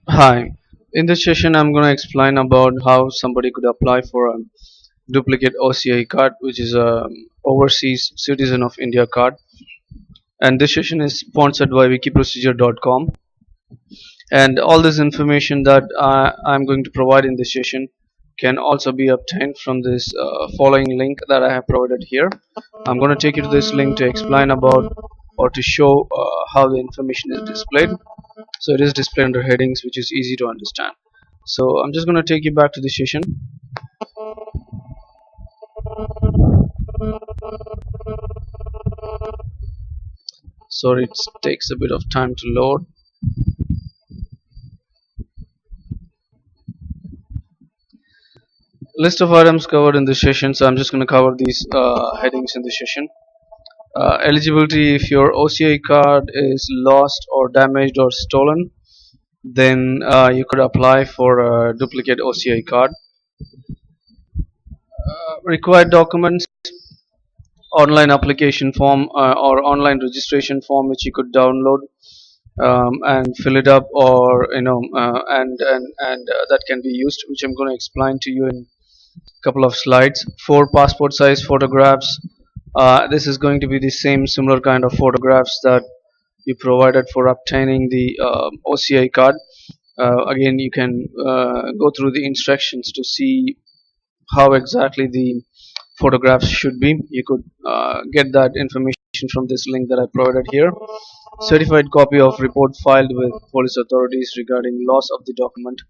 Hi, in this session I'm going to explain about how somebody could apply for a duplicate OCI card, which is a overseas citizen of India card. And this session is sponsored by wikiprocedure.com. And all this information that I'm going to provide in this session can also be obtained from this following link that I have provided here. I'm going to take you to this link to explain about or to show how the information is displayed. So it is displayed under headings, which is easy to understand. So I'm just going to take you back to the session. Sorry, it takes a bit of time to load. List of items covered in this session, so I'm just going to cover these headings in this session. Eligibility: if your OCI card is lost or damaged or stolen, then you could apply for a duplicate OCI card. Required documents: online application form or online registration form, which you could download and fill it up, or that can be used, which I'm going to explain to you in a couple of slides. 4 passport size photographs. This is going to be the same similar kind of photographs that you provided for obtaining the OCI card. Again, you can go through the instructions to see how exactly the photographs should be. You could get that information from this link that I provided here. Certified copy of report filed with police authorities regarding loss of the document.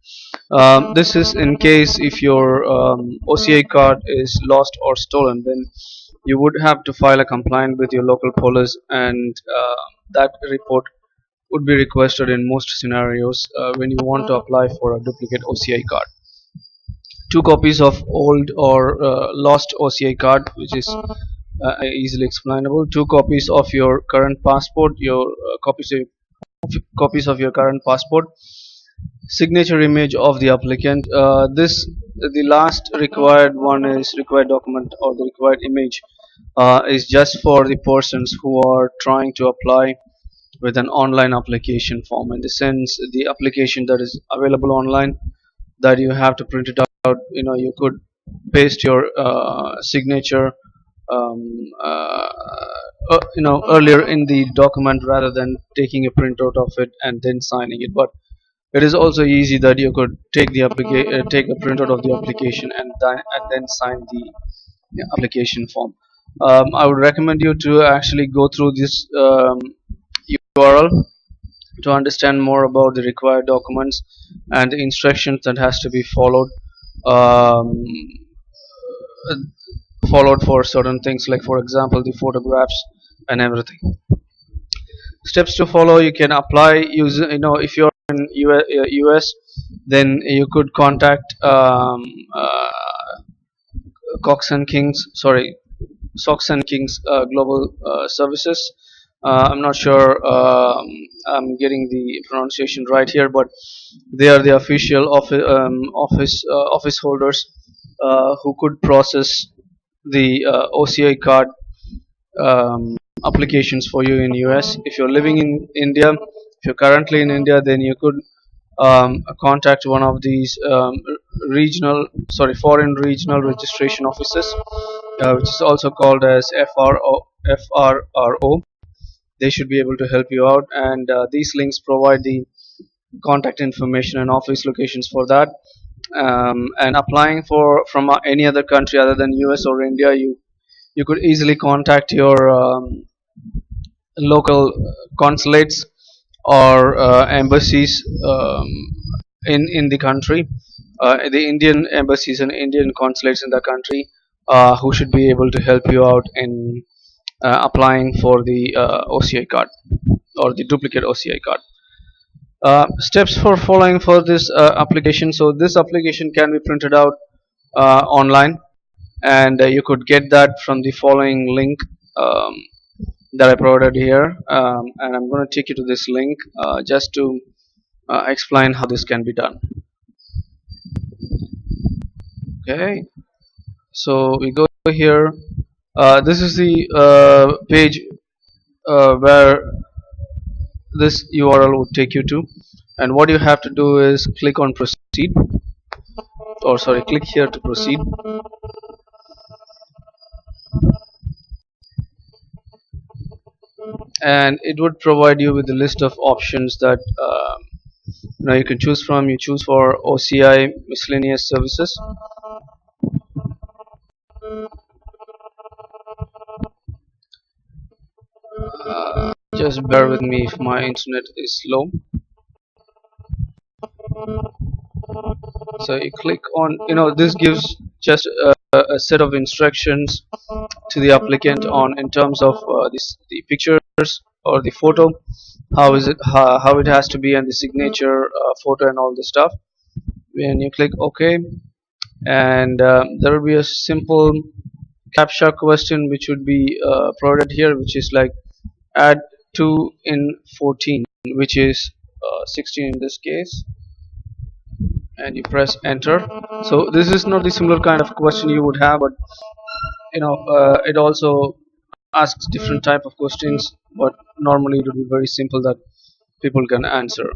This is in case if your OCI card is lost or stolen, then you would have to file a complaint with your local police, and that report would be requested in most scenarios when you want to apply for a duplicate OCI card. 2 copies of old or lost OCI card, which is easily explainable. 2 copies of your current passport, your copies of your current passport. Signature image of the applicant. The last required one is required document, or the required image is just for the persons who are trying to apply with an online application form. In the sense, the application that is available online, that you have to print it out. You could paste your signature um, uh, earlier in the document, rather than taking a printout of it and then signing it. But it is also easy that you could take a printout of the application and then sign the application form. I would recommend you to actually go through this URL to understand more about the required documents and the instructions that has to be um, followed for certain things, like for example the photographs and everything. Steps to follow: you can apply using, if you're in US, then you could contact Cox and Kings, sorry, Sox and Kings Global Services. I'm not sure I'm getting the pronunciation right here, but they are the official office holders who could process the OCI card applications for you in US. If you're living in India, if you're currently in India, then you could contact one of these foreign regional registration offices, which is also called as FRRO. They should be able to help you out, and these links provide the contact information and office locations for that. And applying for from any other country other than US or India, you could easily contact your local consulates or embassies in the country, the Indian embassies and Indian consulates in the country, who should be able to help you out in applying for the OCI card or the duplicate OCI card. Steps for following for this application: so this application can be printed out online, and you could get that from the following link that I provided here, and I'm going to take you to this link just to explain how this can be done. Okay, so we go here. This is the page where this URL would take you to. and what you have to do is click on proceed, or sorry, click here to proceed. And it would provide you with a list of options that you can choose from. You choose for OCI miscellaneous services. Just bear with me if my internet is slow. So you click on, this gives just a set of instructions to the applicant on in terms of the pictures or the photo, how it has to be, and the signature photo and all this stuff. When you click OK, and there will be a simple captcha question which would be provided here, which is like add 2 in 14, which is 16 in this case, and you press enter. So this is not the similar kind of question you would have, but it also asks different type of questions, but normally it would be very simple that people can answer.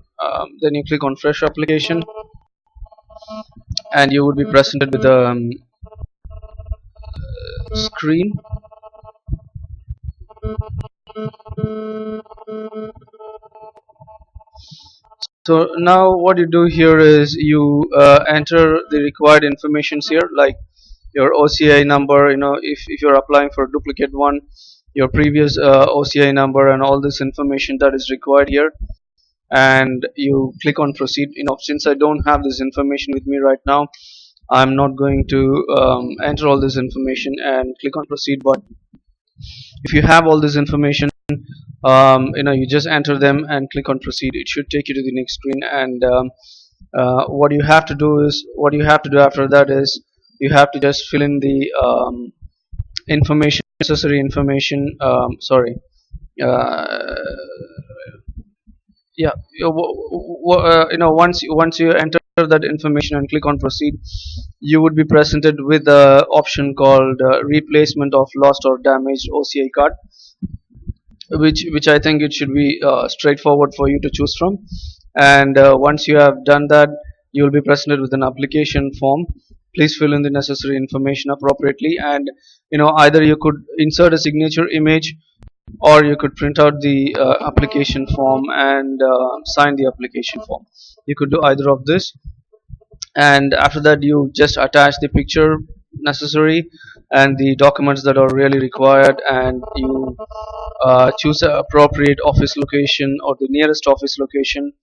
Then you click on fresh application, and you would be presented with a screen. So now what you do here is you enter the required informations here, like your OCI number, if you're applying for a duplicate one, your previous OCI number, and all this information that is required here. And you click on proceed. Since I don't have this information with me right now, I'm not going to enter all this information and click on proceed. But if you have all this information, you just enter them and click on proceed. It should take you to the next screen. And what you have to do after that is you have to just fill in the necessary information. Sorry. Yeah. Once you enter that information and click on proceed, you would be presented with the option called replacement of lost or damaged OCI card, which I think it should be straightforward for you to choose from. And once you have done that, you will be presented with an application form. Please fill in the necessary information appropriately, and either you could insert a signature image, or you could print out the application form and sign the application form. You could do either of this, and after that you just attach the picture necessary and the documents that are really required, and you choose the appropriate office location or the nearest office location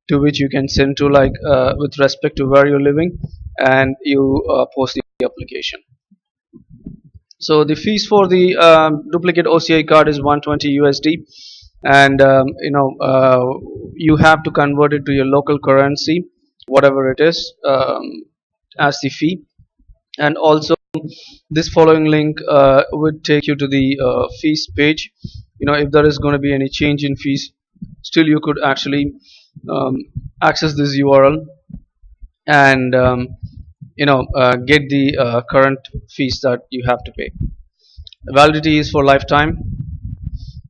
to which you can send to, like with respect to where you're living, and you post the application. So the fees for the duplicate OCI card is 120 USD, and you have to convert it to your local currency, whatever it is, as the fee. And also this following link would take you to the fees page. If there is going to be any change in fees, still you could actually access this URL and get the current fees that you have to pay. Validity is for lifetime.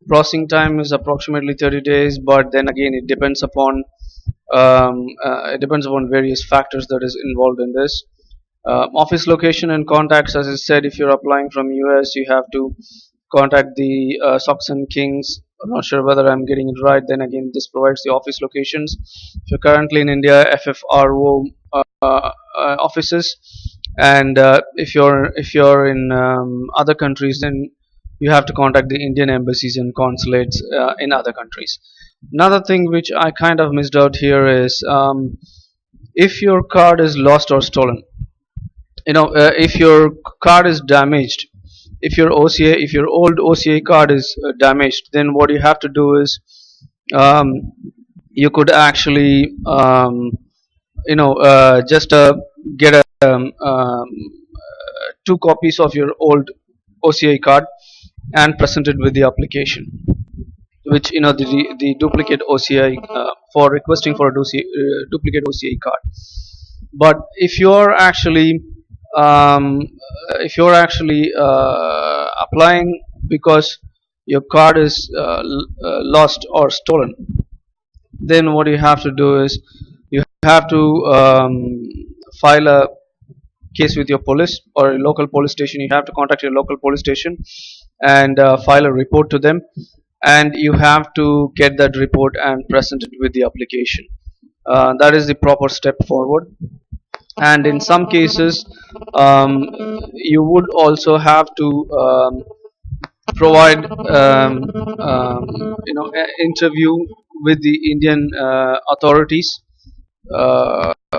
Processing time is approximately 30 days, but then again it depends upon various factors that is involved in this. Office location and contacts, as I said, if you're applying from US, you have to contact the Sox and Kings. I'm not sure whether I'm getting it right. Then again, this provides the office locations. If you're currently in India, FFRO offices, and if you're in other countries, then you have to contact the Indian embassies and consulates in other countries. Another thing which I kind of missed out here is if your card is lost or stolen. If your card is damaged, if your old OCI card is damaged, then what you have to do is you could actually just get 2 copies of your old OCI card and present it with the application, which the duplicate OCI for requesting for a duplicate OCI card. But if you're actually applying because your card is lost or stolen, then what you have to do is you have to file a case with your police or your local police station. You have to contact your local police station and file a report to them, and you have to get that report and present it with the application. That is the proper step forward. And in some cases, you would also have to provide interview with the Indian authorities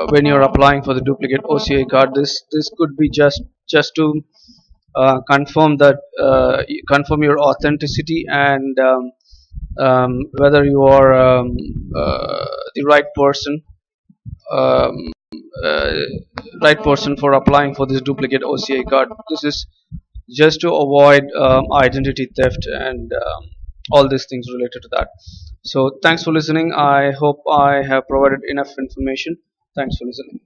when you're applying for the duplicate OCI card. This could be just to confirm that confirm your authenticity, and whether you are the um, uh, right person for applying for this duplicate OCI card. This is just to avoid identity theft and all these things related to that. So thanks for listening. I hope I have provided enough information. Thanks for listening.